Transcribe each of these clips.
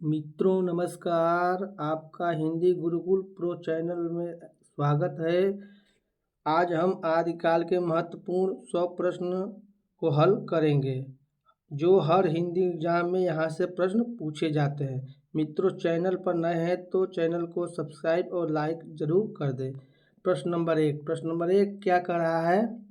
मित्रों नमस्कार, आपका हिंदी गुरुकुल प्रो चैनल में स्वागत है। आज हम आदिकाल के महत्वपूर्ण 100 प्रश्न को हल करेंगे जो हर हिंदी एग्जाम में यहाँ से प्रश्न पूछे जाते हैं। मित्रों चैनल पर नए हैं तो चैनल को सब्सक्राइब और लाइक जरूर कर दें। प्रश्न नंबर 1 क्या कह रहा है?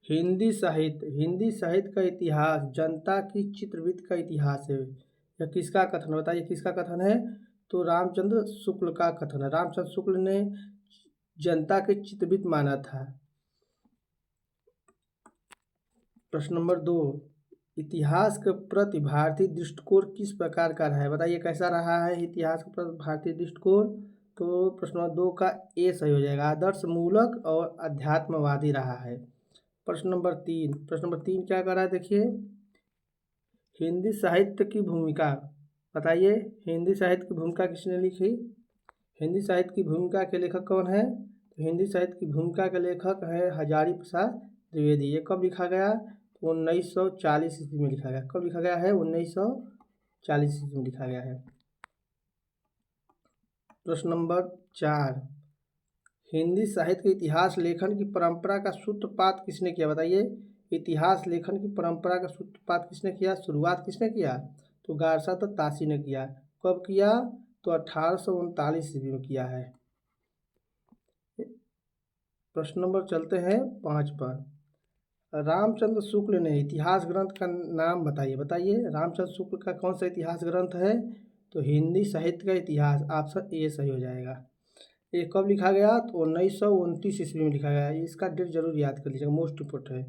हिंदी साहित्य का इतिहास जनता की चित्रवृत्ति का इतिहास है। यह किसका कथन है? बताइए किसका कथन है? तो रामचंद्र शुक्ल का कथन है। रामचंद्र शुक्ल ने जनता के चित्रवृत्त माना था। प्रश्न नंबर 2, इतिहास के प्रति भारतीय दृष्टिकोण किस प्रकार का रहा है? बताइए कैसा रहा है इतिहास के प्रति भारतीय दृष्टिकोण? तो प्रश्न नंबर 2 का ए सही हो जाएगा। आदर्श मूलक और अध्यात्मवादी रहा है। प्रश्न नंबर 3 क्या कर रहा है? देखिए, हिंदी साहित्य की भूमिका बताइए। हिंदी साहित्य की भूमिका किसने लिखी? हिंदी साहित्य की भूमिका के लेखक कौन है? तो हिंदी साहित्य की भूमिका के लेखक है हजारी प्रसाद द्विवेदी। ये कब लिखा गया? तो 1940 ईस्वी में लिखा गया। कब लिखा गया है? 1940 ईस्वी में लिखा गया है। प्रश्न नंबर 4, हिंदी साहित्य के इतिहास लेखन की परंपरा का सूत्रपात किसने किया? बताइए, इतिहास लेखन की परंपरा का सूत्रपात किसने किया? शुरुआत किसने किया? तो गारसा दत्त तासी ने किया। कब किया? तो 1839 ईस्वी में किया है। प्रश्न नंबर चलते हैं 5 पर। रामचंद्र शुक्ल ने इतिहास ग्रंथ का नाम बताइए। रामचंद्र शुक्ल का कौन सा इतिहास ग्रंथ है? तो हिंदी साहित्य का इतिहास, ऑप्शन ए सही हो जाएगा। ये कब लिखा गया? तो 1929 ईस्वी में लिखा गया। इसका डेट जरूर याद कर लीजिएगा, मोस्ट इम्पोर्टेंट है।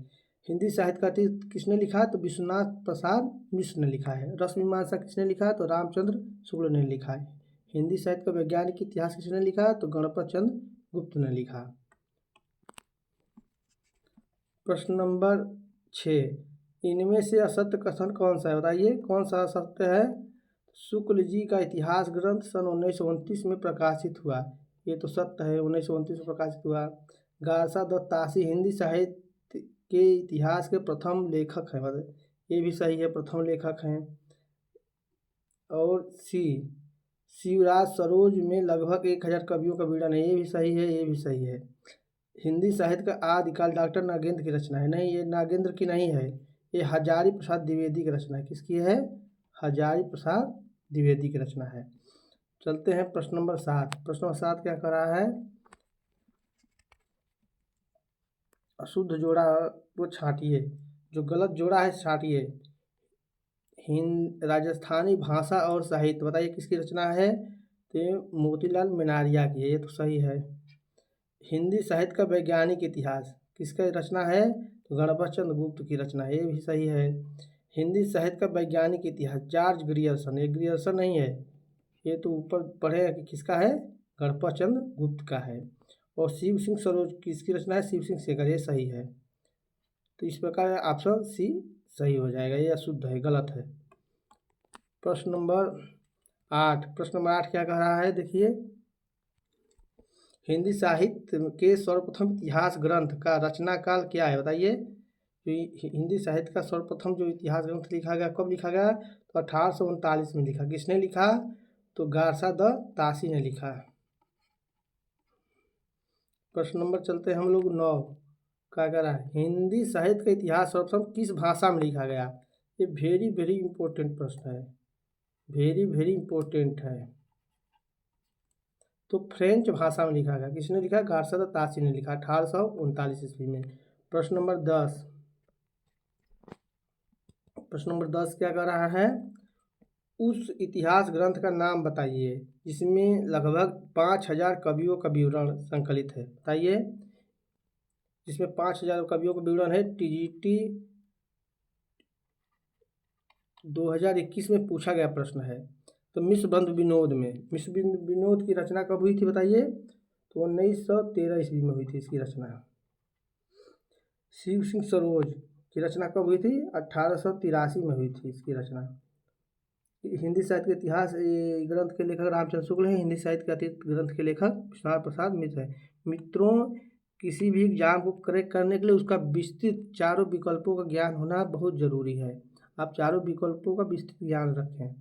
हिंदी साहित्य का किसने लिखा? तो विश्वनाथ प्रसाद मिश्र ने लिखा है। रसमीमांसा किसने लिखा? तो रामचंद्र शुक्ल ने लिखा है। हिंदी साहित्य का वैज्ञानिक इतिहास किसने लिखा? तो गणपत चंद्र गुप्त ने लिखा। प्रश्न नंबर 6, इनमें से असत्य कथन कौन सा है? बताइए कौन सा असत्य है? शुक्ल जी का इतिहास ग्रंथ सन 1929 में प्रकाशित हुआ। ये तो सत्य है, 1929 में प्रकाशित हुआ। गारसा दत्त तासी हिंदी साहित्य के इतिहास के प्रथम लेखक हैं। मतलब ये भी सही है, प्रथम लेखक हैं। और शिवराज सरोज में लगभग 1000 कवियों का विवरण है। ये भी सही है, ये भी सही है। हिंदी साहित्य का आदिकाल डॉक्टर नागेंद्र की रचना है। नहीं, ये नागेंद्र की नहीं है, ये हजारी प्रसाद द्विवेदी की रचना है। किसकी है? हजारी प्रसाद द्विवेदी की रचना है। चलते हैं प्रश्न नंबर 7। प्रश्न नंबर 7 क्या कर रहा है? अशुद्ध जोड़ा वो छांटिए, जो गलत जोड़ा है छांटिए। राजस्थानी भाषा और साहित्य बताइए किसकी रचना है? तो ये मोतीलाल मिनारिया की है। ये तो सही है। हिंदी साहित्य का वैज्ञानिक इतिहास किसका रचना है? तो गणपत चंद्र गुप्त की रचना है। ये भी सही है। हिंदी साहित्य का वैज्ञानिक इतिहास जॉर्ज ग्रियर्सन, ये ग्रियर्सन नहीं है, ये तो ऊपर पढ़े कि किसका है? गणपत चंद्र गुप्त का है। और शिव सिंह सरोज किसकी रचना है? शिव सिंह सेगर। ये सही है। तो इस प्रकार ऑप्शन सी सही हो जाएगा। ये अशुद्ध है, गलत है। प्रश्न नंबर 8 क्या कह रहा है? देखिए, हिंदी साहित्य के सर्वप्रथम इतिहास ग्रंथ का रचना काल क्या है? बताइए। हिंदी साहित्य का सर्वप्रथम जो इतिहास ग्रंथ लिखा गया, कब लिखा गया? तो 1839 में लिखा। किसने लिखा? तो गारसा दत्त तासी ने लिखा। प्रश्न नंबर चलते हैं हम लोग 9। क्या कह रहा है? हिंदी साहित्य का इतिहास सर्वप्रथम किस भाषा में लिखा गया? ये वेरी वेरी इंपॉर्टेंट प्रश्न है, वेरी वेरी इंपॉर्टेंट है। तो फ्रेंच भाषा में लिखा गया। किसने लिखा? गारसा दत्त तासी ने लिखा 1839 ईस्वी में। प्रश्न नंबर 10। प्रश्न नंबर 10 क्या कर रहा है? उस इतिहास ग्रंथ का नाम बताइए जिसमें लगभग 5000 कवियों का विवरण संकलित है। बताइए, जिसमें 5000 कवियों का विवरण है। टीजीटी 2021 में पूछा गया प्रश्न है। तो मिश्रबंध विनोद में, मिश्रबंध विनोद की रचना कब हुई थी? बताइए। तो 1913 ईस्वी में हुई थी इसकी रचना। शिव सिंह सरोज की रचना कब हुई थी? 1883 में हुई थी इसकी रचना। हिंदी साहित्य के इतिहास ग्रंथ के लेखक रामचंद्र शुक्ल हैं। हिंदी साहित्य के ग्रंथ के लेखक विश्वनाथ प्रसाद मिश्र है। मित्रों, किसी भी एग्जाम को करेक्ट करने के लिए उसका विस्तृत चारों विकल्पों का ज्ञान होना बहुत जरूरी है। आप चारों विकल्पों का विस्तृत ध्यान रखें।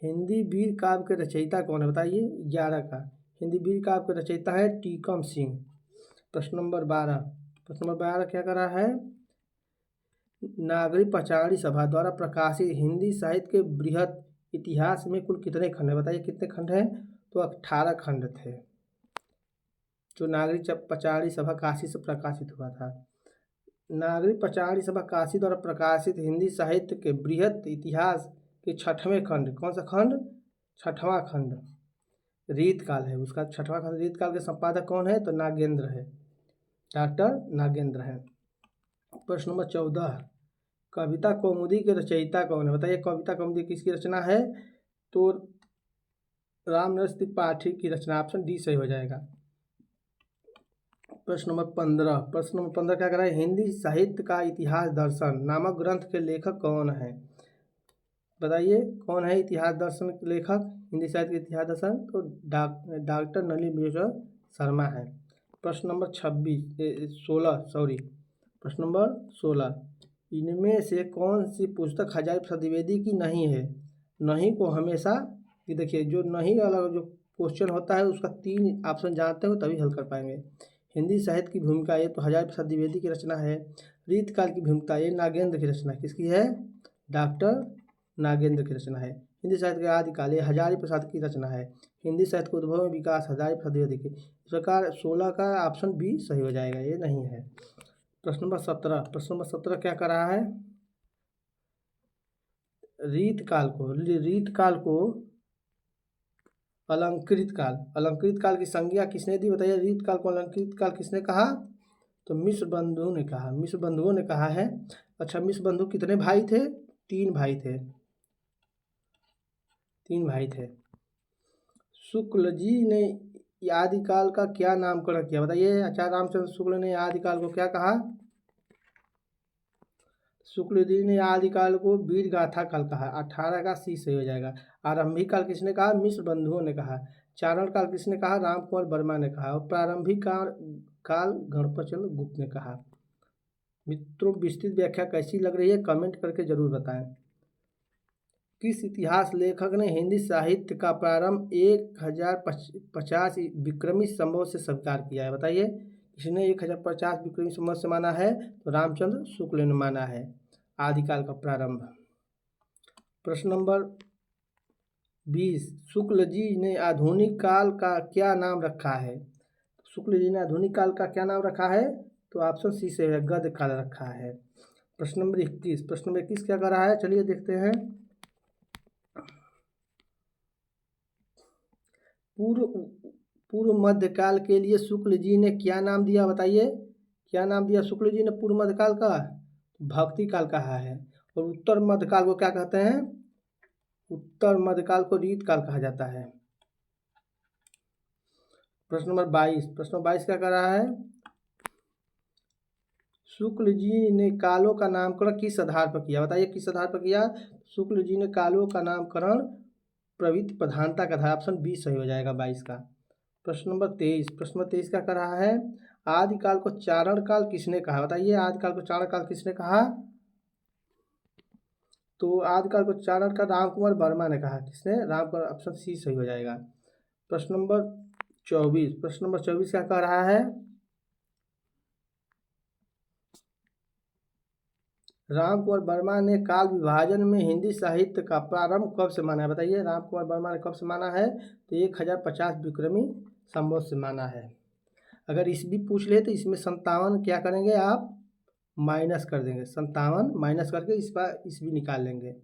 हिंदी वीर काव्य के रचयिता कौन है बताइए? 11 का हिंदी वीर काव्य के रचयिता है टीकम सिंह। प्रश्न नंबर 12 क्या कर रहा है? नागरिक पचाड़ी सभा द्वारा प्रकाशित हिंदी साहित्य के बृहत इतिहास में कुल कितने खंड है बताइए? कितने खंड हैं? तो 18 खंड थे जो नागरिक पचाड़ी सभा काशी से प्रकाशित हुआ था। नागरिक पचाड़ी सभा काशी द्वारा प्रकाशित हिंदी साहित्य के बृहत इतिहास के 6वें खंड, कौन सा खंड? 6वां खंड रीतकाल है। उसका 6वां खंड रीतकाल के संपादक कौन है? तो नागेंद्र है, डॉक्टर नागेंद्र है। प्रश्न नंबर 14 कविता कौमुदी के रचयिता कौन है बताइए? कविता कौमुदी किसकी रचना है? तो रामनरेश त्रिपाठी की रचना, ऑप्शन डी सही हो जाएगा। प्रश्न नंबर 15 क्या कर रहा है? हिंदी साहित्य का इतिहास दर्शन नामक ग्रंथ के लेखक कौन है बताइए? कौन है इतिहास दर्शन के लेखक? हिंदी साहित्य के इतिहास दर्शन तो डॉक्टर नलिनीश्वर शर्मा है। प्रश्न नंबर 16 प्रश्न नंबर 16 इनमें से कौन सी पुस्तक हजारीप्रसाद द्विवेदी की नहीं है? नहीं को हमेशा, ये देखिए जो नहीं वाला जो क्वेश्चन होता है उसका 3 ऑप्शन जानते हो तभी हल कर पाएंगे। हिंदी साहित्य की भूमिका ये तो हजारीप्रसाद द्विवेदी की रचना है। रीतकाल की भूमिका ये नागेंद्र की रचना, किसकी है? डॉक्टर नागेंद्र की रचना है। हिंदी साहित्य का आदिकाल ये हजारीप्रसाद की रचना है। हिंदी साहित्य का उद्भव में विकास हजारीप्रसाद द्विवेदी की। इस प्रकार 16 का ऑप्शन बी सही हो जाएगा, ये नहीं है। प्रश्न नंबर 17 क्या कर रहा है? रीतकाल को अलंकृत काल की संज्ञा किसने दी बताइए? रीतकाल को अलंकृत काल किसने कहा? तो मिश्र बंधुओं ने कहा है। अच्छा, मिश्र बंधु कितने भाई थे? 3 भाई थे। शुक्ल जी ने आदिकाल का क्या नामकरण किया बताइए? आचार्य रामचंद्र शुक्ल ने आदिकाल को क्या कहा? शुक्ल जी ने आदिकाल को वीर गाथा काल कहा। 18 का सी सही हो जाएगा। आरंभिक काल किसने कहा? मिश्र बंधुओं ने कहा। चारण काल किसने कहा? राम कुंवर वर्मा ने कहा। और प्रारंभिक काल गणपत चंद्र गुप्त ने कहा। मित्रों, विस्तृत व्याख्या कैसी लग रही है कमेंट करके जरूर बताएं। किस इतिहास लेखक ने हिंदी साहित्य का प्रारंभ 1050 विक्रमी संभव से स्वीकार किया है बताइए? किसने 1050 विक्रमी संभव से माना है? तो रामचंद्र शुक्ल ने माना है आदिकाल का प्रारंभ। प्रश्न नंबर 20 शुक्ल जी ने आधुनिक काल का क्या नाम रखा है? शुक्ल जी ने आधुनिक काल का क्या नाम रखा है? तो ऑप्शन सी से है, गद्य काल रखा है। प्रश्न नंबर 21 क्या कर रहा है? चलिए देखते हैं। पूर्व मध्यकाल के लिए शुक्ल जी ने क्या नाम दिया बताइए? क्या नाम दिया शुक्ल जी ने पूर्व मध्यकाल का? भक्ति काल कहा है। और उत्तर मध्यकाल को क्या कहते हैं? उत्तर मध्यकाल को रीतकाल कहा जाता है। प्रश्न नंबर 22 क्या कर रहा है? शुक्ल जी ने कालों का नामकरण किस आधार पर किया बताइए? किस आधार पर किया? शुक्ल जी ने कालों का नामकरण प्रवृत्ति प्रधानता का था। ऑप्शन बी सही हो जाएगा 22 का। प्रश्न नंबर 23 क्या कर रहा है? आदिकाल को चारण काल किसने कहा बताइए? आदिकाल को चारण काल किसने कहा? तो आदिकाल को चारण काल राम कुंवर वर्मा ने कहा। किसने? राम कुंवर, ऑप्शन सी सही हो जाएगा। प्रश्न नंबर 24 क्या कह रहा है? राम कुंवर वर्मा ने काल विभाजन में हिंदी साहित्य का प्रारंभ कब से माना है बताइए? राम कुंवर वर्मा ने कब से माना है? तो 1050 विक्रमी संवत से माना है। अगर इस भी पूछ ले तो इसमें 57 क्या करेंगे आप? माइनस कर देंगे। 57 माइनस करके इस पर इस भी निकाल लेंगे।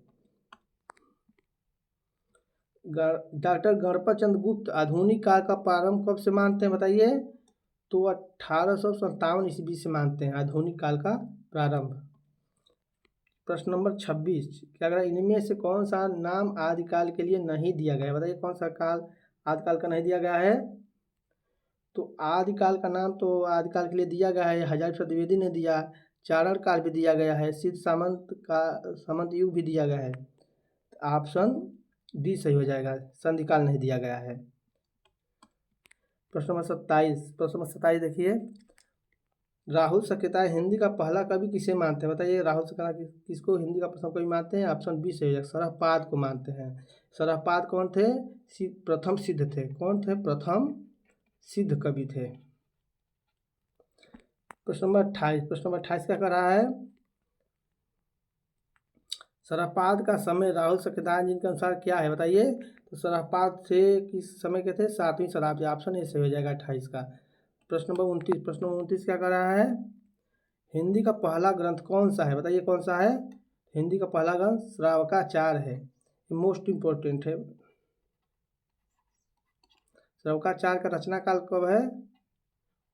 डॉक्टर गणपत चंद्र गुप्त आधुनिक काल का प्रारंभ कब से मानते हैं बताइए? तो 1857 ईस्वी से मानते हैं आधुनिक काल का प्रारंभ। प्रश्न नंबर 26 क्या कह रहा है? इनमें से कौन सा नाम आदिकाल के लिए नहीं दिया गया बताइए? कौन सा काल आदिकाल का नहीं दिया गया है? तो आदिकाल का नाम तो आदिकाल के लिए दिया गया है, हजारीप्रसाद द्विवेदी ने दिया। चारण काल भी दिया गया है, सिद्ध सामंत युग भी दिया गया है। ऑप्शन डी सही हो जाएगा, संधिकाल नहीं दिया गया है। प्रश्न नंबर 27 देखिए। राहुल सकेता हिंदी का पहला कवि किसे मानते हैं? बताइए, राहुल सकेता किसको हिंदी का प्रथम कवि मानते हैं? ऑप्शन बी सही है, सरहपाद को मानते हैं। सरहपाद कौन थे? प्रथम सिद्ध थे। कौन थे? प्रथम सिद्ध कवि थे। प्रश्न नंबर 28, प्रश्न नंबर 28 क्या कर रहा है? सरहपाद का समय राहुल सकेता जिनके अनुसार क्या है? बताइए। तो सरहपाद से किस समय के थे? 7वीं शताब्दी। ऑप्शन ए सही हो जाएगा 28 का। प्रश्न नंबर 29, प्रश्न नंबर 29 क्या कर रहा है? हिंदी का पहला ग्रंथ कौन सा है? बताइए कौन सा है? हिंदी का पहला ग्रंथ श्रावकाचार है। मोस्ट इंपॉर्टेंट है। श्रावकाचार का रचना काल कब है?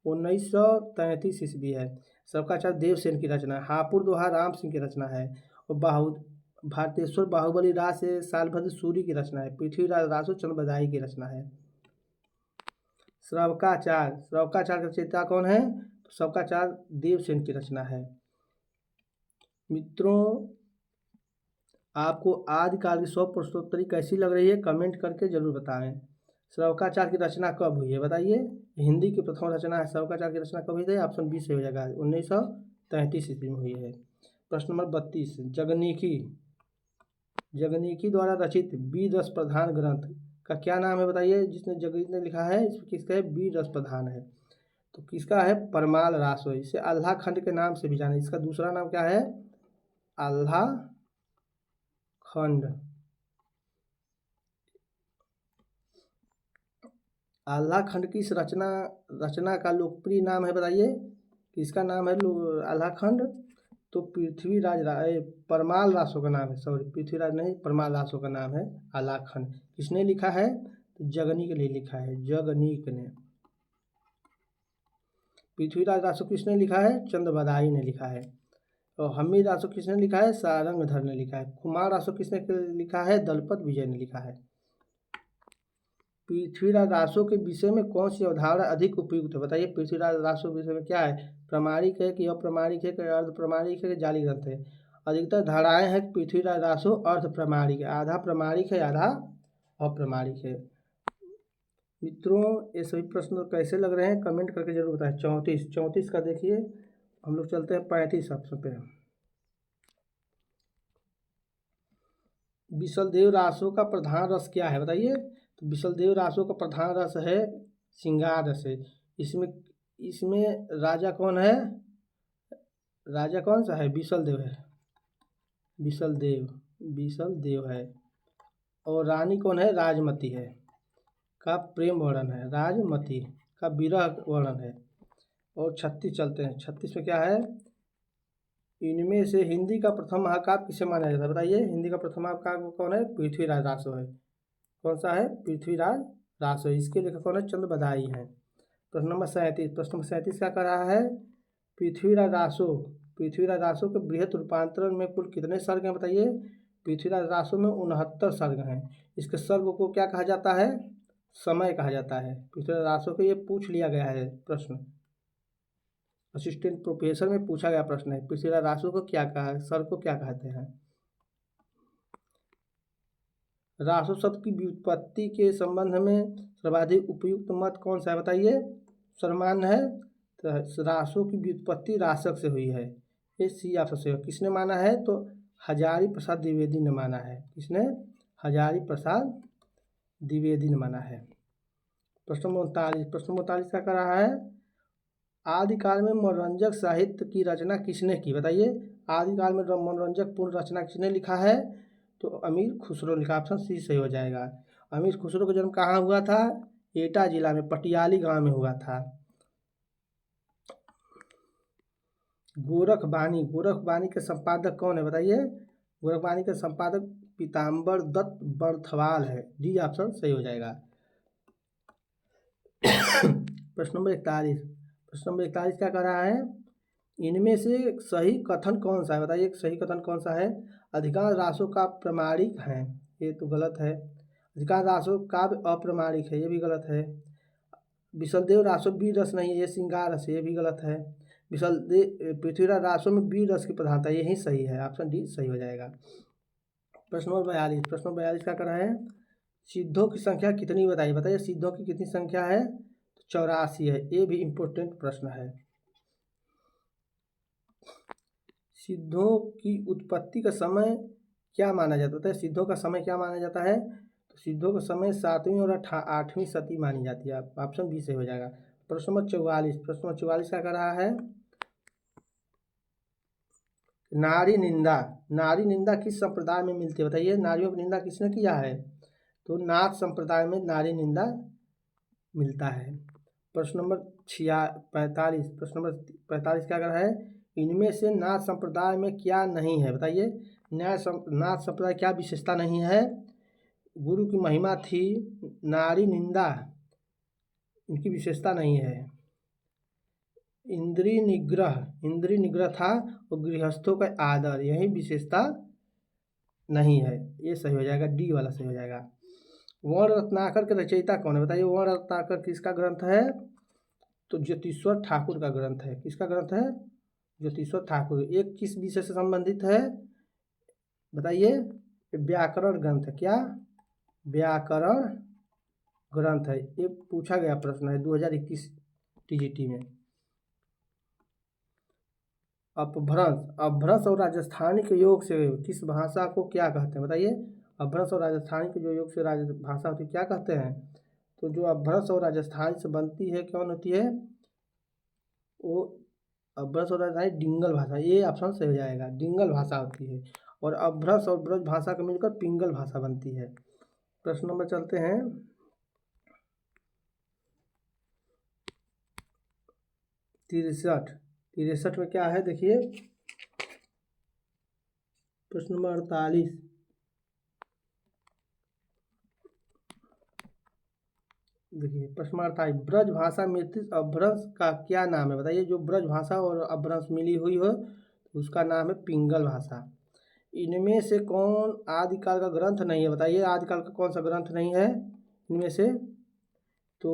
1933 ईस्वी है। श्रावकाचार देवसेन की रचना है। हापुड़ दोहा राम सिंह की रचना है। और भारतेश्वर बाहुबली राज से सालभद्र सूरी की रचना है। पृथ्वीराज रासो चंद बदाई की रचना है। श्रावकाचार का रचयिता कौन है? तो श्रावकाचार देवसेन की रचना है। मित्रों, आपको आदिकाल की 100 प्रश्नोत्तरी कैसी लग रही है? कमेंट करके जरूर बताएं। श्रावकाचार की रचना कब हुई है? बताइए। हिंदी की प्रथम रचना है श्रावकाचार की रचना कब हुई थी? ऑप्शन बी से हो जाएगा, 1933 ईस्वी में हुई है। प्रश्न नंबर 32, जगनीकी द्वारा रचित बी रस प्रधान ग्रंथ का क्या नाम है? बताइए। जिसने जगनीक ने लिखा है, इसमें किसका है? बी रस प्रधान है। तो किसका है? परमाल रासो। इसे अल्लाह खंड के नाम से भी जाना। इसका दूसरा नाम क्या है? अल्लाह खंड। आल्हा खंड की इस रचना का लोकप्रिय नाम है? बताइए किसका नाम है आल्हा खंड? तो परमाल रासो का नाम है। सॉरी, पृथ्वीराज नहीं, परमाल रासो का नाम है आल्हा खंड। किसने लिखा है? तो जगनीक ने लिखा है, जगनीक ने। पृथ्वीराज रासो किसने लिखा है? चंद बदाई ने लिखा है। और हम्मी रासो किसने लिखा है? सारंगधर ने लिखा है। कुमार रासो किसने लिखा है? दलपत विजय ने लिखा है। पृथ्वीराज रासो के विषय में कौन सी अवधारणा अधिक उपयुक्त है? बताइए। पृथ्वीराज रासो विषय में क्या है? प्रामाणिक है कि अप्रामाणिक है कि अर्ध प्रामाणिक है कि जाली ग्रंथ है? अधिकतर धाराएं हैं कि पृथ्वीराज रासो अर्ध प्रामाणिक है, आधा प्रामाणिक है, आधा अप्रामाणिक है। मित्रों, ये सभी प्रश्न कैसे लग रहे हैं? कमेंट करके जरूर बताएं। 34 का देखिए, हम लोग चलते हैं 35 ऑप्शन पे। विशलदेव रासो का प्रधान रस क्या है? बताइए। तो विशलदेव रासो का प्रधान रस है श्रृंगार रस है। इसमें इसमें राजा कौन है? राजा कौन सा है? विशलदेव है। विशलदेव है। और रानी कौन है? राजमती है। का प्रेम वर्णन है। राजमती का विरह वर्णन है। और 36 चलते हैं। 36 में क्या है? इनमें से हिंदी का प्रथम महाकाव्य किसे माना जाता है? बताइए। हिंदी का प्रथम महाकाव्य कौन है? पृथ्वीराज रासो है। कौन सा है? पृथ्वीराज रासो। इसके लेखक कौन है? चंद बदाई हैं। प्रश्न नंबर 37, प्रश्न नंबर 37 क्या कर रहा है? पृथ्वीराज रासो के बृहत रूपांतरण में कुल कितने सर्ग हैं? बताइए। पृथ्वीराज रासो में 69 सर्ग हैं। इसके सर्ग को क्या कहा जाता है? समय कहा जाता है। पृथ्वीराज रासो को ये पूछ लिया गया है प्रश्न, असिस्टेंट प्रोफेसर में पूछा गया प्रश्न है। पृथ्वीराज रासो को क्या कहा है? सर्ग को क्या कहते हैं? रासो शब्द की व्युत्पत्ति के संबंध में सर्वाधिक उपयुक्त मत कौन सा है? बताइए। सर्वमान्य है। तो रासो की व्युत्पत्ति रासक से हुई है, ये सी ऑप्शन से। किसने माना है? तो हजारी प्रसाद द्विवेदी ने माना है। किसने? हजारी प्रसाद द्विवेदी ने माना है। प्रश्न नंबर 39 क्या कर रहा है? आदिकाल में मनोरंजक साहित्य की रचना किसने की? बताइए। आदिकाल में मनोरंजक पूर्ण रचना किसने लिखा है? तो अमीर खुसरो लिखा। ऑप्शन सी सही हो जाएगा। अमीर खुसरो का जन्म कहाँ हुआ था? एटा जिला में पटियाली गांव में हुआ था। गोरखबानी के संपादक कौन है? बताइए। गोरखबानी के संपादक पीताम्बर दत्त बर्थवाल है। डी ऑप्शन सही हो जाएगा। प्रश्न नंबर 41 क्या कर रहा है? इनमें से सही कथन कौन सा है? बताइए। सही कथन कौन सा है? अधिकांश रासो का प्रमाणिक है, ये तो गलत है। अधिकांश रासो काव्य अप्रमाणिक है, ये भी गलत है। विशलदेव रासो बी रस नहीं है, ये श्रृंगार रस है, ये भी गलत है। पृथ्वीराज रासो में बी रस की प्रधानता, यही सही है। ऑप्शन डी सही हो जाएगा। प्रश्न नंबर 42 क्या कर रहा है? सिद्धों की संख्या कितनी बताइए? बताइए सिद्धों की कितनी संख्या है? तो 84 है। ये भी इम्पोर्टेंट प्रश्न है। सिद्धों की उत्पत्ति का समय क्या माना जाता है? सिद्धों का समय क्या माना जाता है? तो सिद्धों का समय 7वीं और 8वीं सदी मानी जाती है। ऑप्शन बी से हो जाएगा। प्रश्न नंबर 44, प्रश्न नंबर 44 क्या कर रहा है? नारी निंदा, नारी निंदा किस संप्रदाय में मिलती है? बताइए, नारियों की निंदा किसने किया है? तो नाथ संप्रदाय में नारी निंदा मिलता है। प्रश्न नंबर 45, प्रश्न नंबर 45 क्या कर रहा है? इनमें से नाथ संप्रदाय में क्या नहीं है? बताइए, नाथ संप्रदाय क्या विशेषता नहीं है? गुरु की महिमा थी, नारी निंदा इनकी विशेषता नहीं है, इंद्रिय निग्रह था और गृहस्थों का आदर, यही विशेषता नहीं है। ये सही हो जाएगा, डी वाला सही हो जाएगा। वर्ण रत्नाकर के रचयिता कौन है? बताइए, वर्ण रत्नाकर किसका ग्रंथ है? तो ज्योतिश्वर ठाकुर का ग्रंथ है। किसका ग्रंथ है? ज्योतिश्वर ठाकुर। एक किस विषय से संबंधित है? बताइए, व्याकरण ग्रंथ है। क्या? व्याकरण ग्रंथ है। ये पूछा गया प्रश्न है 2021 टीजीटी में। अपभ्रंश और राजस्थानी के योग से किस भाषा को क्या कहते हैं? बताइए, अपभ्रंश और राजस्थानी के जो योग से भाषा होती है क्या कहते हैं? तो जो अपभ्रंश और राजस्थानी से बनती है कौन होती है? वो अपभ्रंश और राजस्थानी डिंगल भाषा। ये ऑप्शन सही हो जाएगा, डिंगल भाषा होती है। और अपभ्रंश और ब्रज भाषा का मिलकर पिंगल भाषा बनती है। प्रश्न नंबर चलते हैं 63 में क्या है? देखिए, प्रश्न नंबर 48, देखिए प्रश्न नंबर 48, ब्रज भाषा में अपभ्रंश का क्या नाम है? बताइए, जो ब्रज भाषा और अपभ्रंश मिली हुई हो उसका नाम है पिंगल भाषा। इनमें से कौन आदिकाल का ग्रंथ नहीं है? बताइए, आदिकाल का कौन सा ग्रंथ नहीं है इनमें से? तो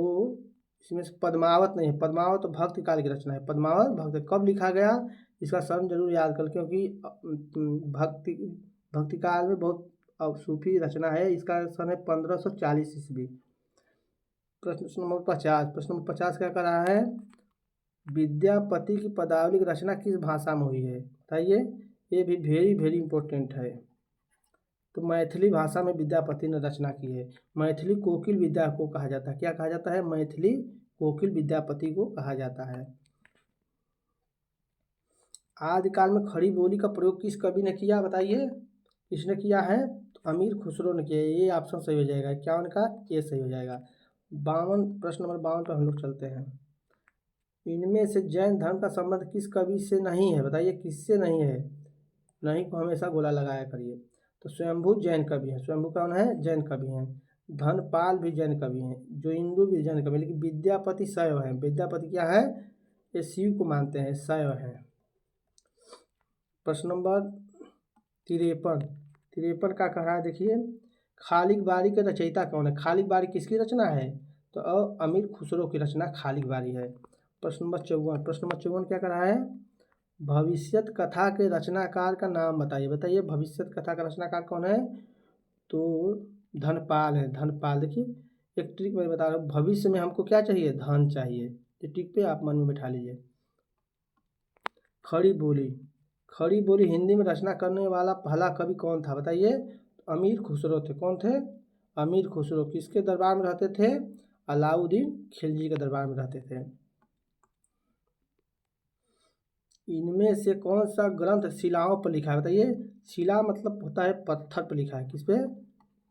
इसमें से पद्मावत नहीं है। पद्मावत तो भक्ति काल की रचना है। पद्मावत भक्ति कब लिखा गया? इसका सन जरूर याद कर, क्योंकि भक्ति काल में बहुत सूफी रचना है। इसका सन है 1540 ईस्वी। प्रश्न नंबर 50, प्रश्न नंबर 50 क्या कर रहा है? विद्यापति की पदावली की रचना किस भाषा में हुई है? बताइए, ये भी वेरी वेरी इंपॉर्टेंट है। तो मैथिली भाषा में विद्यापति ने रचना की है। मैथिली कोकिल विद्या को कहा जाता है। क्या कहा जाता है? मैथिली कोकिल विद्यापति को कहा जाता है। आदिकाल में खड़ी बोली का प्रयोग किस कवि ने किया? बताइए, किसने किया है? तो अमीर खुसरो ने किया। ये ऑप्शन सही हो जाएगा। क्या उनका? ये सही हो जाएगा। 52, प्रश्न नंबर 52 पर हम लोग चलते हैं। इनमें से जैन धर्म का संबंध किस कवि से नहीं है? बताइए, किससे नहीं है? नहीं को हमेशा गोला लगाया करिए। तो स्वयंभू जैन कवि है। स्वयंभू कौन है? जैन कवि हैं। धनपाल भी जैन कवि हैं। जो इंदु भी जैन कवि, लेकिन विद्यापति शैव है। विद्यापति क्या है? ये शिव को मानते हैं, शैव है। प्रश्न नंबर 53 का कह रहा है, देखिए, खालिक बारी के रचयिता कौन है? खालिक बारी किसकी रचना है? तो अमीर खुसरो की रचना खालिक बारी है। प्रश्न नंबर 54 क्या कर रहा है? भविष्यत कथा के रचनाकार का नाम बताइए। बताइए, भविष्यत कथा का रचनाकार कौन है? तो धनपाल है। धनपाल। देखिए, एक ट्रिक मैं बता रहा हूँ, भविष्य में हमको क्या चाहिए? धन चाहिए। ये ट्रिक पे आप मन में बैठा लीजिए। खड़ी बोली हिंदी में रचना करने वाला पहला कवि कौन था? बताइए, अमीर खुसरो थे। कौन थे? अमीर खुसरो। किसके दरबार में रहते थे? अलाउद्दीन खिलजी के दरबार में रहते थे। इनमें से कौन सा ग्रंथ शिलाओं पर लिखा है? बताइए, शिला मतलब होता है पत्थर पर लिखा है। किस पे?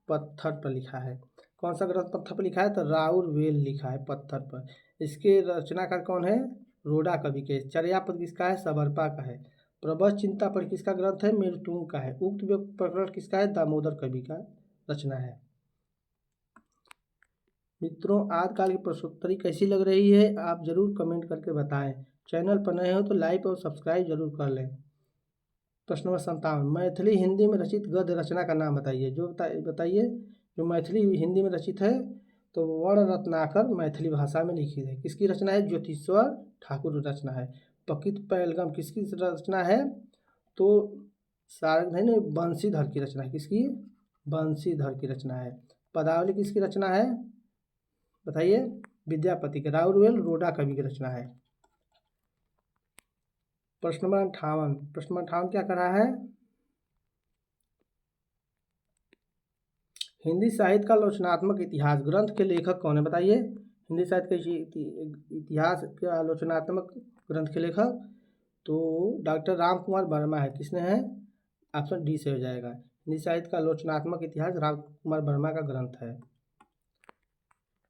पत्थर पर लिखा है। कौन सा ग्रंथ पत्थर पर लिखा है? तो राउरवेल लिखा है पत्थर पर। इसके रचनाकार कौन है? रोडा कवि के। चर्यापद किसका है? सबरपा का है। प्रबंध चिंता पर किसका ग्रंथ है? मेरुतुंग का है। उक्त प्रकरण किसका है? दामोदर कवि का रचना है। मित्रों, आजकल की प्रश्नोत्तरी कैसी लग रही है? आप जरूर कमेंट करके बताएं। चैनल पर नए हो तो लाइक और सब्सक्राइब जरूर कर लें। प्रश्न नंबर 57, मैथिली हिंदी में रचित गद्य रचना का नाम बताइए। जो बताइए, जो मैथिली हिंदी में रचित है, तो वर्ण रत्नाकर मैथिली भाषा में लिखित है। किसकी रचना है? ज्योतिश्वर ठाकुर रचना है। पकित पैलगम किसकी रचना है? तो सारंगधन बंशीधर की रचना है। किसकी? बंशीधर की रचना है। पदावली किसकी रचना है? बताइए, विद्यापति के। राउरवेल रोडा कवि की रचना है। प्रश्न नंबर 58, प्रश्न नंबर 58 क्या कर रहा है? हिंदी साहित्य का आलोचनात्मक इतिहास ग्रंथ के लेखक कौन है? बताइए। हिंदी साहित्य के इतिहास के आलोचनात्मक ग्रंथ के लेखक तो डॉक्टर राम कुमार वर्मा है। किसने है? ऑप्शन डी से हो जाएगा। हिंदी साहित्य का आलोचनात्मक इतिहास राम कुमार वर्मा का ग्रंथ है।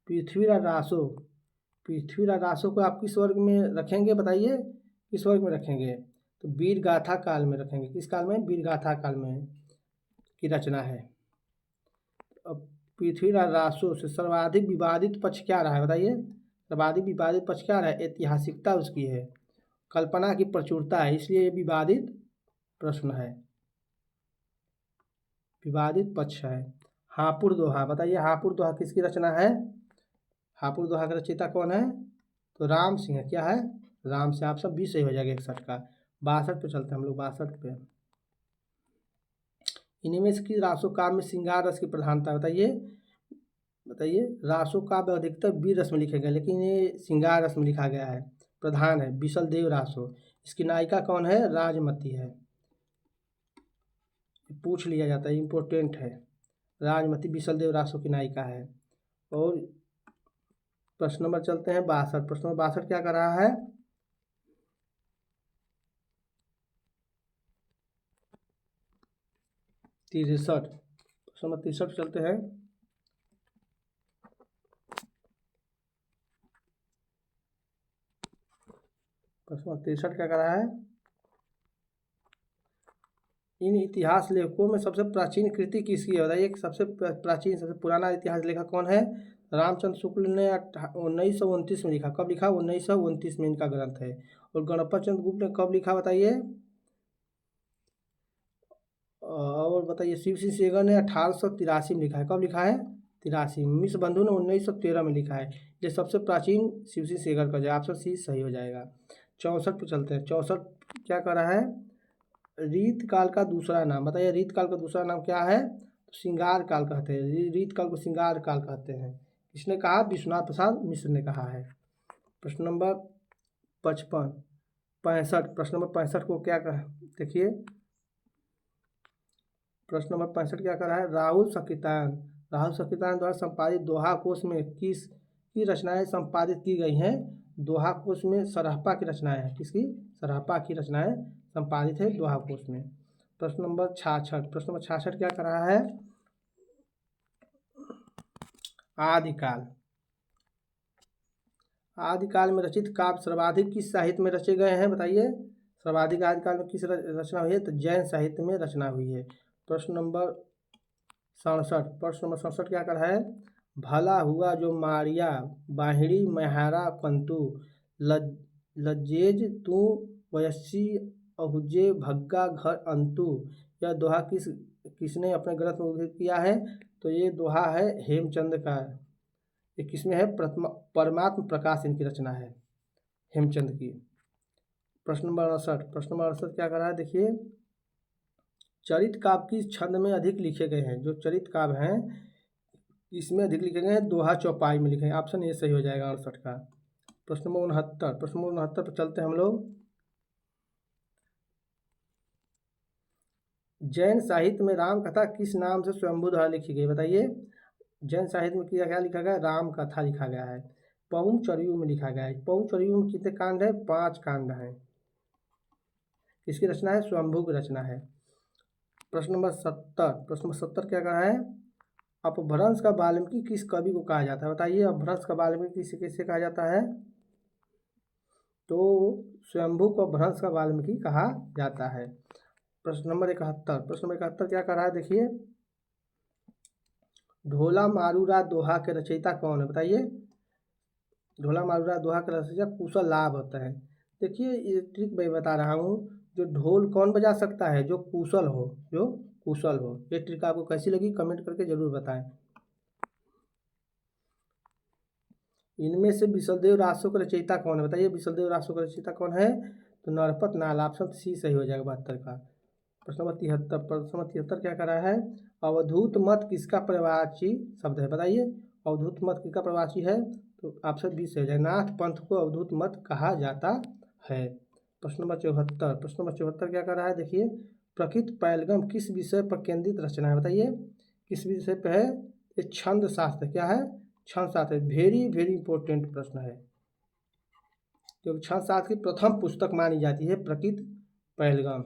पृथ्वीराज रासो, पृथ्वीराज रासो को आप किस वर्ग में रखेंगे? बताइए, किस वर्ग में रखेंगे? तो वीर गाथा काल में रखेंगे। किस काल में? वीर गाथा काल में की रचना है। अब पृथ्वीराज रासो से सर्वाधिक विवादित पक्ष क्या रहा है? बताइए, सर्वाधिक विवादित पक्ष क्या रहा है? ऐतिहासिकता उसकी है, कल्पना की प्रचुरता है, इसलिए ये विवादित प्रश्न है, विवादित पक्ष है। हापुड़ दोहा, बताइए हापुड़ दोहा किसकी रचना है? हापुड़ दोहा का रचयिता कौन है? तो राम सिंह है। क्या है? राम सिंह। आप सब 20 सही हो जाएगा 61 का। 62 पे चलते हैं हम लोग, 62 पे। इनमें से किस रासो काव्य में श्रृंगार रस की प्रधानता? बताइए, बताइए। रासो काव्य अधिकतर वीर रस में लिखे गए, लेकिन ये श्रृंगार रस में लिखा गया है। प्रधान है बिसल देव रासो। इसकी नायिका कौन है? राजमती है। पूछ लिया जाता है, इम्पोर्टेंट है। राजमती बिसल देव रासो की नायिका है। और प्रश्न नंबर चलते हैं 62। प्रश्न नंबर 62 क्या कर रहा है? तिरसठ। प्रश्न नंबर 63 चलते हैं। प्रश्न नंबर 63 क्या कर रहा है? इन इतिहास लेखकों में सबसे प्राचीन कृति किसकी है? बताइए, सबसे प्राचीन, सबसे पुराना इतिहास लेखक कौन है? रामचंद्र शुक्ल ने 1929 में लिखा। कब लिखा? 1929 में इनका ग्रंथ है। और गणपत चंद्र गुप्त ने कब लिखा? बताइए। और बताइए, शिव सिंह सेगर ने 1883 में लिखा है। कब लिखा है? 83। मिश्र बंधु ने 1913 में लिखा है। ये सबसे प्राचीन शिव सिंह सेगर का जो ऑप्शन सी सही हो जाएगा। 64 पे चलते हैं। 64 क्या कर रहा है? रीत काल का दूसरा नाम। बताइए, रीत काल का दूसरा नाम क्या है? तो श्रृंगार काल कहते हैं। रीत काल को श्रृंगार काल कहते हैं। किसने कहा? विश्वनाथ प्रसाद मिश्र ने कहा है। प्रश्न नंबर 55, 65। प्रश्न नंबर 65 को क्या कहा? देखिए, प्रश्न नंबर 65 क्या कर रहा है? राहुल सकितान, राहुल सकितान द्वारा संपादित दोहा कोश में किस की रचनाएं संपादित की गई हैं? दोहा कोश में सरहपा की रचनाएं हैं। किसकी? सरहपा की रचनाएं संपादित है दोहा कोश में। प्रश्न नंबर 66। प्रश्न नंबर 66 क्या कर रहा है? आदिकाल, आदिकाल में रचित काव्य सर्वाधिक किस साहित्य में रचे गए हैं? बताइए, सर्वाधिक आदिकाल में किस रचना हुई है? तो जैन साहित्य में रचना हुई है। प्रश्न नंबर 67। प्रश्न नंबर 67 क्या कर रहा है? भला हुआ जो मारिया बाहिड़ी मैहारा कंतु लज्जेज तू वयस्सी अहुजे भग्गा घर अंतु। यह दोहा किसने अपने ग्रंथ में उल्लेख किया है? तो ये दोहा है हेमचंद का। ये किसमें है? परमात्म प्रकाश इनकी रचना है, हेमचंद की। प्रश्न नंबर 68। प्रश्न नंबर 68 क्या कर रहा है? देखिए, चरित काव्य किस छंद में अधिक लिखे गए हैं? जो चरित काव्य हैं इसमें अधिक लिखे गए हैं दोहा चौपाई में लिखे हैं। ऑप्शन ए सही हो जाएगा 68 का। प्रश्न नंबर 69। प्रश्न नंबर 69 पर चलते हैं हम लोग। जैन साहित्य में राम कथा किस नाम से स्वयंभू द्वारा लिखी गई? बताइए, जैन साहित्य में क्या लिखा गया? राम कथा लिखा गया है। पौंचर्यु में लिखा गया है। पौंचर्यु में कितने कांड है? 5 कांड हैं। किसकी रचना है? स्वयंभू की रचना है। प्रश्न नंबर 70। प्रश्न नंबर 70 क्या कहा है? अपभ्रंश का वाल्मीकि किस कवि को कहा जाता है? बताइए, अपभ्रंश का वाल्मीकि किसे किसे कहा जाता है? तो स्वयंभू को अपभ्रंश का वाल्मीकि कहा जाता है। प्रश्न नंबर 71। प्रश्न नंबर 71 क्या कर रहा है? देखिए, ढोला मारूरा दोहा के रचयिता कौन है? बताइए, ढोला मारूरा दोहा के रचयिता कुशल लाभ होता है। देखिए, ये ट्रिक मैं बता रहा हूँ। जो ढोल कौन बजा सकता है? जो कुशल हो, जो कुशल हो। ये ट्रिक आपको कैसी लगी कमेंट करके जरूर बताएं। इनमें से विशलदेव रासो का रचयिता कौन है? बताइए, विशलदेव रासो का रचयिता कौन है? तो नरपत नाल। ऑप्शन सी सही हो जाएगा 72 का। प्रश्न नंबर 73। प्रश्न नंबर 73 क्या कर रहा है? अवधूत मत किसका प्रवाची शब्द है? बताइए, अवधूत मत किसका प्रवाची है? तो ऑप्शन बी से हो जाएगा। नाथ पंथ को अवधूत मत कहा जाता है। प्रश्न नंबर 74, प्रश्न नंबर 74 क्या कर रहा है देखिए, प्रकृत पैलगम किस विषय पर केंद्रित रचना है, बताइए किस विषय पे है। ये छंद शास्त्र, क्या है, छंद शास्त्र। वेरी वेरी इंपॉर्टेंट प्रश्न है, क्योंकि छंद शास्त्र की प्रथम पुस्तक मानी जाती है प्रकृत पैलगम,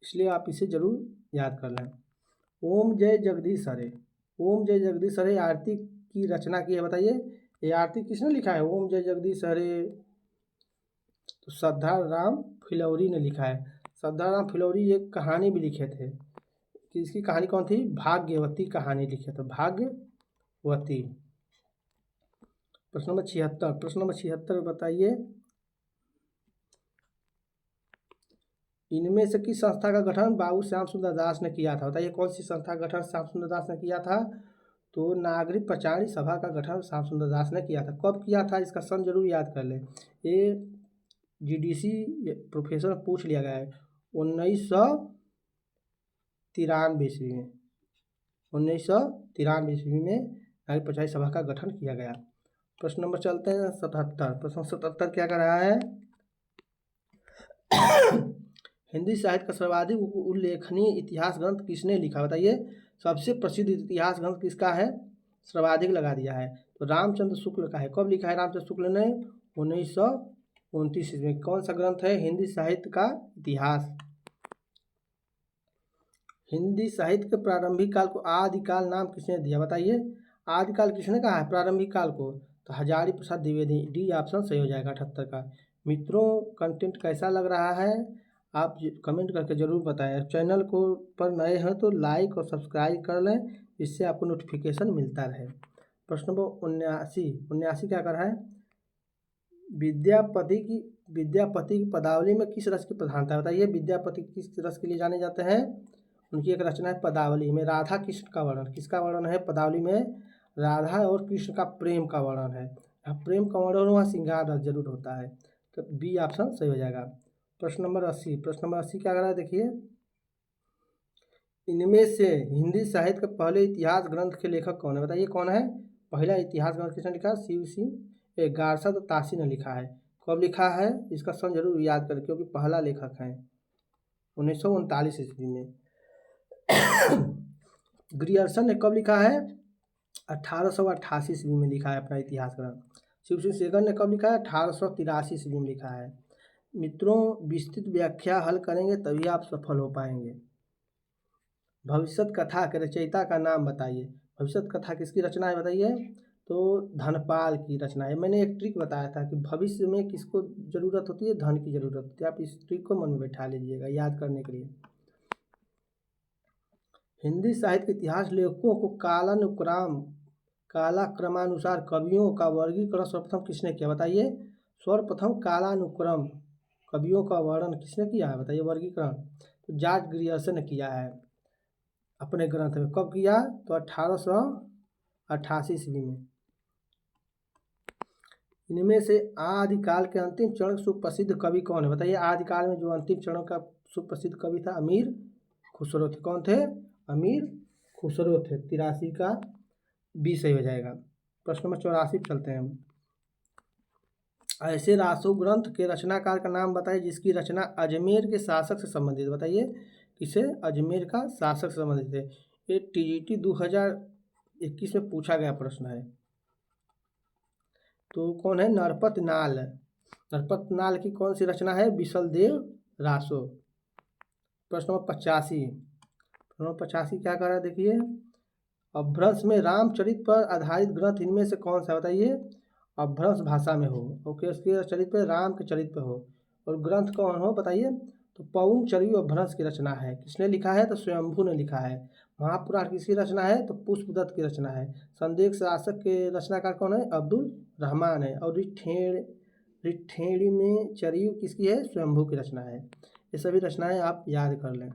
इसलिए आप इसे जरूर याद कर लें। ओम जय जगदीश हरे, ओम जय जगदीश हरे आरती की रचना की है, बताइए ये आरती किसने लिखा है, ओम जय जगदीश हरे। तो श्रद्धाराम फिलौरी ने लिखा है। श्रद्धाराम फिलौरी एक कहानी भी लिखे थे, कि इसकी कहानी कौन थी, भाग्यवती कहानी लिखे थे, भाग्यवती। प्रश्न नंबर 76, प्रश्न नंबर 76 बताइए, इनमें से किस संस्था का गठन बाबू श्याम सुंदर दास ने किया था, बताइए कौन सी संस्था का गठन श्याम सुंदर दास ने किया था। तो नागरिक प्रचारणी सभा का गठन श्याम सुंदर दास ने किया था। कब किया था, इसका सन जरूर याद कर लें, ये जीडीसी प्रोफेसर पूछ लिया गया है, 1993 ईस्वी में, 1993 ईस्वी में नागरिक प्रचारणी सभा का गठन किया गया। प्रश्न नंबर चलते हैं 77, प्रश्न 77 क्या कर रहा है, हिंदी साहित्य का सर्वाधिक उल्लेखनीय इतिहास ग्रंथ किसने लिखा, बताइए सबसे प्रसिद्ध इतिहास ग्रंथ किसका है, सर्वाधिक लगा दिया है, तो रामचंद्र शुक्ल का है। कब लिखा है रामचंद्र शुक्ल ने, 1929 में। कौन सा ग्रंथ है, हिंदी साहित्य का इतिहास। हिंदी साहित्य के प्रारंभिक काल को आदिकाल नाम किसने दिया, बताइए आदिकाल किसने कहा है प्रारंभिक काल को, तो हजारी प्रसाद द्विवेदी, डी ऑप्शन सही हो जाएगा 78 का। मित्रों कंटेंट कैसा लग रहा है आप कमेंट करके ज़रूर बताएं। चैनल को पर नए हैं तो लाइक और सब्सक्राइब कर लें, इससे आपको नोटिफिकेशन मिलता रहे। प्रश्न नंबर 79 क्या कर रहा है, विद्यापति की पदावली में किस रस की प्रधानता है, बताइए विद्यापति किस रस के लिए जाने जाते हैं। उनकी एक रचना है पदावली में राधा कृष्ण का वर्णन, किसका वर्णन है पदावली में, राधा और कृष्ण का प्रेम का वर्णन है। प्रेम का वर्णन वहाँ श्रृंगार रस जरूर होता है, तो बी ऑप्शन सही हो जाएगा। प्रश्न नंबर 80, प्रश्न नंबर 80 क्या कर रहा है देखिए, इनमें से हिंदी साहित्य के पहले इतिहास ग्रंथ के लेखक कौन है, बताइए कौन है, पहला इतिहास ग्रंथ किसने लिखा, शिव सिंह गारसद तासी ने लिखा है। कब लिखा है, इसका सन जरूर याद करें, क्योंकि पहला लेखक है 1939 ईस्वी में। ग्रियर्सन ने कब लिखा है, 1888 ईस्वी में लिखा है अपना इतिहास ग्रंथ। शिव सिंह सेगर ने कब लिखा है, 1883 ईस्वी में लिखा है। मित्रों विस्तृत व्याख्या हल करेंगे तभी आप सफल हो पाएंगे। भविष्यत कथा के रचयिता का नाम बताइए, भविष्यत कथा किसकी रचना है बताइए, तो धनपाल की रचना है। मैंने एक ट्रिक बताया था कि भविष्य में किसको ज़रूरत होती है, धन की ज़रूरत होती है, आप इस ट्रिक को मन में बैठा लीजिएगा याद करने के लिए। हिंदी साहित्य के इतिहास लेखकों को कालाक्रमानुसार कवियों का वर्गीकरण सर्वप्रथम किसने किया, बताइए सर्वप्रथम कालानुक्रम कवियों का वर्णन किसने किया है, बताइए वर्गीकरण, तो जॉर्ज ग्रियर्सन ने किया है अपने ग्रंथ में। कब किया, तो 1888 ईस्वी में। इनमें से आदिकाल के अंतिम चरण सुप्रसिद्ध कवि कौन है, बताइए आदिकाल में जो अंतिम चरण का सुप्रसिद्ध कवि था अमीर खुसरो थे। कौन थे, अमीर खुसरो थे। 83 का बी सही हो जाएगा। प्रश्न नंबर 84 चलते हैं हम। ऐसे रासो ग्रंथ के रचनाकार का नाम बताइए जिसकी रचना अजमेर के शासक से संबंधित, बताइए किसे, अजमेर का शासक से संबंधित है। ये टीजीटी 2021 में पूछा गया प्रश्न है। तो कौन है, नरपत नाल। नरपत नाल की कौन सी रचना है, बिसलदेव रासो। प्रश्न नंबर 85, प्रश्न नंबर 85 क्या कर रहा है देखिए, अपभ्रंश में रामचरित पर आधारित ग्रंथ इनमें से कौन सा, बताइए अपभ्रंश भाषा में हो, ओके उसके चरित्र पे राम के चरित्र पे हो, और ग्रंथ कौन हो बताइए, तो पवन चरयू अपभ्रंश की रचना है। किसने लिखा है, तो स्वयंभू ने लिखा है। महापुराण किसकी रचना है, तो पुष्पदत्त की रचना है। संदेश शासक के रचनाकार कौन है, अब्दुल रहमान है। और रिठेणी में चरयू किसकी है, स्वयंभू की रचना है। ये सभी रचनाएं आप याद कर लें।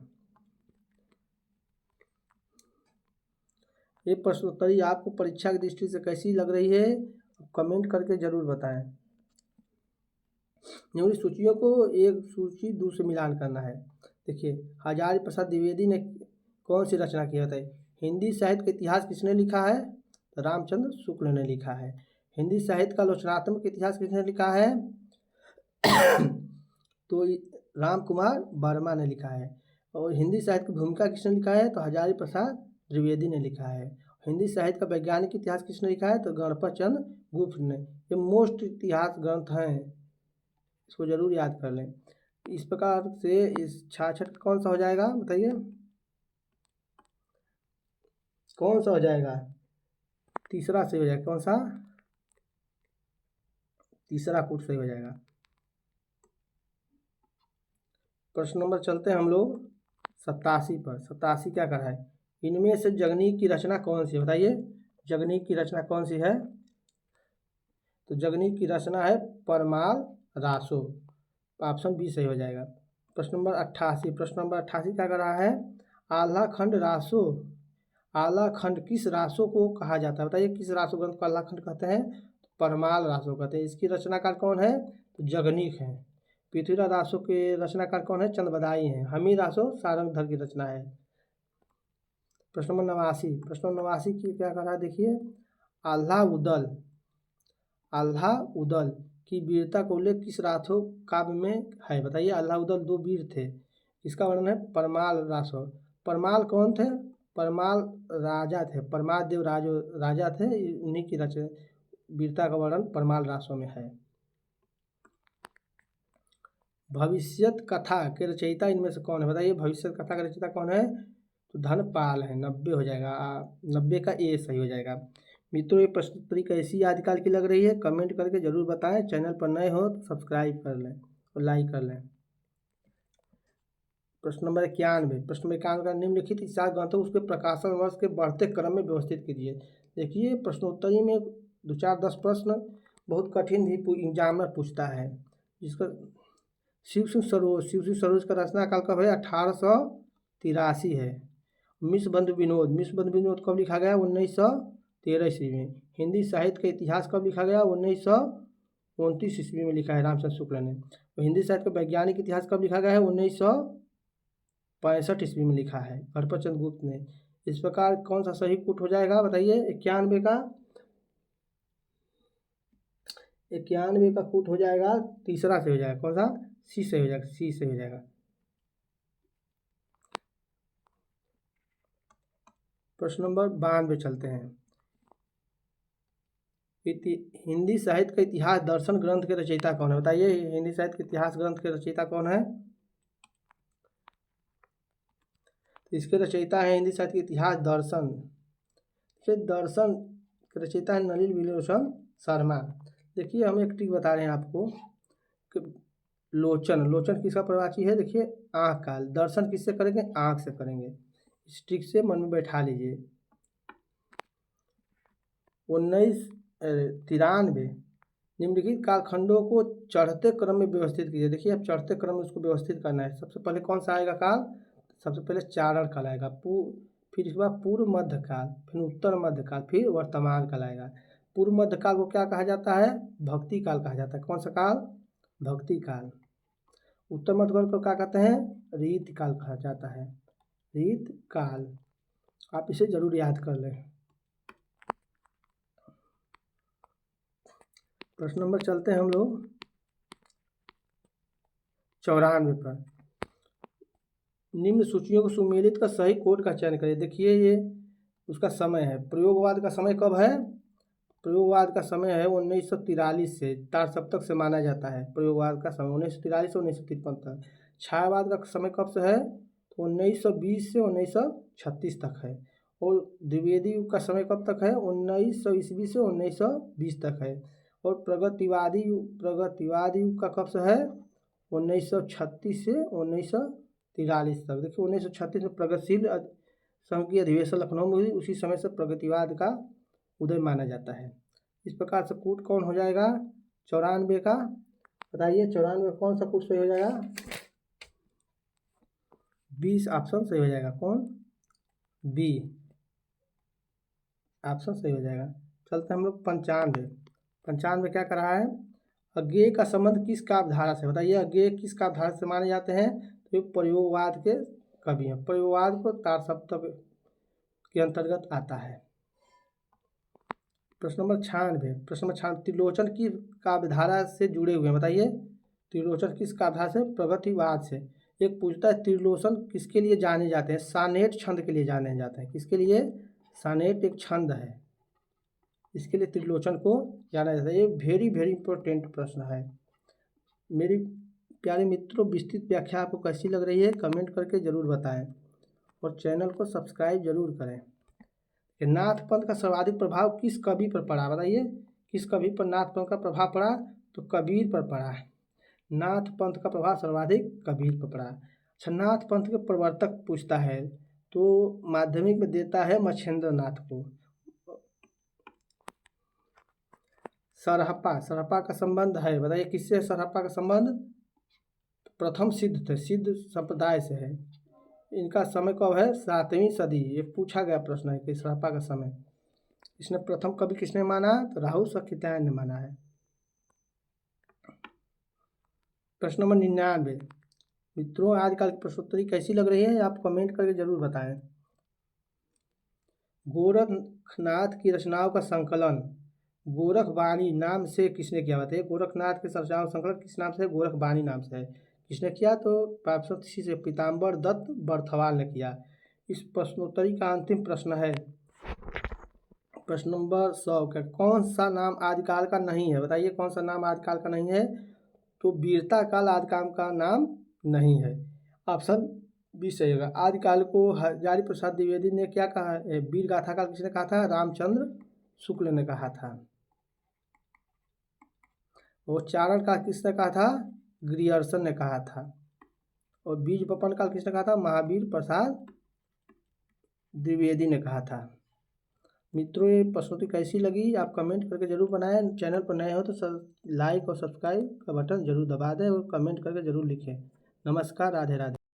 ये प्रश्नोत्तरी आपको परीक्षा की दृष्टि से कैसी लग रही है, कमेंट करके जरूर बताएं। निम्नलिखित सूचियों को एक सूची दूसरे मिलान करना है। देखिए हजारी प्रसाद द्विवेदी ने कौन सी रचना की है, हिंदी साहित्य का इतिहास किसने लिखा है, तो रामचंद्र शुक्ल ने लिखा है। हिंदी साहित्य का आलोचनात्मक इतिहास किसने लिखा है, तो राम कुमार वर्मा ने लिखा है। और हिंदी साहित्य की भूमिका किसने लिखा है, तो हजारी प्रसाद द्विवेदी ने लिखा है। हिंदी साहित्य का वैज्ञानिक इतिहास किसने लिखा है, तो गणपत चंद्र गुप्त ने। ये मोस्ट इतिहास ग्रंथ हैं, इसको जरूर याद कर लें। इस प्रकार से इस 66 कौन सा हो जाएगा, बताइए कौन सा हो जाएगा, तीसरा सही हो जाएगा। कौन सा, तीसरा कूट सही हो जाएगा। प्रश्न नंबर चलते हैं हम लोग 87 पर। 87 क्या कर रहा है, इनमें से जगनीक की रचना कौन सी है, बताइए जगनीक की रचना कौन सी है। तो जगनीक की रचना है परमाल रासो, ऑप्शन बी सही हो जाएगा। प्रश्न नंबर 88, प्रश्न नंबर 88 क्या कर रहा है, आल्हा खंड रासो, आल्हा खंड किस रासो को कहा जाता है, बताइए किस रासो ग्रंथ को आल्हा खंड कहते हैं, परमाल रासो कहते हैं। इसकी रचनाकार कौन है, तो जगनीक है। पृथ्वीराज रासो के रचनाकार कौन है, चंद्रबदाई हैं। हमी रासो सारंगधर की रचना है। प्रश्न नंबर 89, प्रश्न नंबर 89 की क्या कर रहा है, देखिए आल्हा उदल, आल्हा उदल की वीरता का उल्लेख किस रासो काव्य में है, बताइए। आल्हा उदल दो वीर थे, इसका वर्णन है परमाल रासो। परमाल कौन थे, परमाल राजा थे, परमाल देव राजा थे, उन्हीं की रचना वीरता का वर्णन परमाल रासो में है। भविष्यत कथा के रचयिता इनमें से कौन है, बताइए भविष्यत कथा का रचयिता कौन है, तो धनपाल है। 90 हो जाएगा, 90 का ए सही हो जाएगा। मित्रों ये प्रश्न उत्तरी कैसी आदिकाल की लग रही है, कमेंट करके जरूर बताएं। चैनल पर नए हो तो सब्सक्राइब कर लें और लाइक कर लें। प्रश्न नंबर 91, प्रश्न नंबर 91 का निम्नलिखित इतिहास ग्रंथों उसके प्रकाशन वर्ष के बढ़ते क्रम में व्यवस्थित कीजिए। देखिए प्रश्नोत्तरी में 2-4-10 प्रश्न बहुत कठिन भी एग्जामिनर पूछता है, जिसका शिव सिंह सरोज का रचना काल कब है, 1883 है। मिश्रबंधु विनोद कब लिखा गया, 1913 ईस्वी में। हिंदी साहित्य का इतिहास कब लिखा गया, 1929 ईस्वी में लिखा है रामचंद्र शुक्ल ने। तो हिंदी साहित्य का वैज्ञानिक इतिहास कब लिखा गया है, 1965 ईस्वी में लिखा है गणपत चंद्र गुप्त ने। इस प्रकार कौन सा सही कूट हो जाएगा, बताइए 91 का कूट हो जाएगा, तीसरा से हो जाएगा। कौन सा, सी से हो जाएगा, सी से हो जाएगा। प्रश्न नंबर 92 चलते हैं। हिंदी साहित्य का इतिहास दर्शन ग्रंथ के रचयिता कौन है, बताइए हिंदी साहित्य के इतिहास ग्रंथ के रचयिता कौन है। इसके रचयिता है हिंदी साहित्य के इतिहास दर्शन के रचयिता है नलिनी विलोचन शर्मा। देखिए हम एक ट्रिक बता रहे हैं आपको कि लोचन किसका प्रवाची है, देखिए आँख का। दर्शन किससे करेंगे, आँख से करेंगे। इस ट्रिक से मन में बैठा लीजिए। 1993 निम्नलिखित कालखंडों को चढ़ते क्रम में व्यवस्थित कीजिए। देखिए अब चढ़ते क्रम में उसको व्यवस्थित करना है। सबसे पहले कौन सा आएगा काल, सबसे पहले चारण काल आएगा, फिर इसके बाद पूर्व मध्य काल, फिर उत्तर मध्य काल, फिर वर्तमान काल आएगा। पूर्व मध्य काल को क्या कहा जाता है, भक्ति काल कहा जाता है। कौन सा काल, भक्ति काल। उत्तर मध्य काल को क्या कहते हैं, रीत काल कहा जाता है, रीत काल। आप इसे जरूर याद कर लें। प्रश्न नंबर चलते हैं हम लोग 94 पर। निम्न सूचियों को सुमेलित कर सही कोड का चयन करें। देखिए ये उसका समय है, प्रयोगवाद का समय कब है, प्रयोगवाद का समय है 1943 से 4 सप्तक से माना जाता है। प्रयोगवाद का समय 1943 से 1953 तक। छायावाद का समय कब से है, तो 1920 से 1936 तक है। और द्विवेदी युग का समय कब तक है, 1900 ईस्वी से 1920 तक है। और प्रगतिवादी युग का कब से है, 1936 से 1943 तक। देखिए 1936 में प्रगतिशील संघ की अधिवेशन लखनऊ में हुई, उसी समय से प्रगतिवाद का उदय माना जाता है। इस प्रकार से कूट कौन हो जाएगा 94 का, बताइए 94 कौन सा कूट सही हो जाएगा, 20 ऑप्शन सही हो जाएगा। कौन, बी ऑप्शन सही हो जाएगा। चलते हम लोग 95 क्या कर रहा है, अज्ञेय का संबंध किस काव्यधारा से, बताइए अज्ञेय किस काव्यधारा से माने जाते हैं, तो प्रयोगवाद के कवि हैं। प्रयोगवाद को 4 सप्तक के अंतर्गत आता है। प्रश्न नंबर 96 त्रिलोचन की काव्यधारा से जुड़े हुए हैं, बताइए त्रिलोचन किस काव्य से? प्रगतिवाद से। एक पूछता है त्रिलोचन किसके लिए जाने जाते हैं? सानेट छंद के लिए जाने जाते हैं। किसके लिए? सानेट एक छंद है, इसके लिए त्रिलोचन को जाना जाता है। ये वेरी वेरी इंपॉर्टेंट प्रश्न है। मेरी प्यारे मित्रों, विस्तृत व्याख्या आपको कैसी लग रही है कमेंट करके ज़रूर बताएं और चैनल को सब्सक्राइब जरूर करें। नाथ पंथ का सर्वाधिक प्रभाव किस कवि पर पड़ा? बताइए, किस कवि पर नाथ पंथ का प्रभाव पड़ा? तो कबीर पर पड़ा है। नाथ पंथ का प्रभाव सर्वाधिक कबीर पर पड़ा। अच्छा, नाथ पंथ के प्रवर्तक पूछता है तो माध्यमिक में देता है मच्छेंद्र नाथ को। सरहप्पा, सरहप्पा का संबंध है, बताइए किससे सरहप्पा का संबंध? प्रथम सिद्ध थे, सिद्ध संप्रदाय से है। इनका समय कब है? 7वीं सदी। ये पूछा गया प्रश्न है कि सरहप्पा का समय इसने प्रथम कवि किसने माना? तो राहु सखितायन ने माना है। प्रश्न नंबर 99। मित्रों, आजकल की प्रश्नोत्तरी कैसी लग रही है आप कमेंट करके जरूर बताएं। गोरखनाथ की रचनाओं का संकलन गोरखवाणी नाम से किसने किया? बताइए, गोरखनाथ के रचनाओं का संकलन किस नाम से? गोरखवाणी नाम से है। किसने किया? तो प्राप्तसी से पीताम्बर दत्त बर्थवाल ने किया। इस प्रश्नोत्तरी का अंतिम प्रश्न है प्रश्न नंबर 100 का। कौन सा नाम आदिकाल का नहीं है? बताइए कौन सा नाम आदिकाल का नहीं है? तो वीरता काल आदिकाल का नाम नहीं है। ऑप्शन बी सही होगा। आदिकाल को हजारी प्रसाद द्विवेदी ने क्या कहा है? वीर गाथा काल किसने कहा था? रामचंद्र शुक्ल ने कहा था। और चारण काल किसने कहा था? ग्रियर्सन ने कहा था। और बीज बपन काल किसने कहा था? महावीर प्रसाद द्विवेदी ने कहा था। मित्रों, ये प्रस्तुति कैसी लगी आप कमेंट करके जरूर बनाएं। चैनल पर नए हो तो लाइक और सब्सक्राइब का बटन जरूर दबा दें और कमेंट करके जरूर लिखें। नमस्कार, राधे राधे।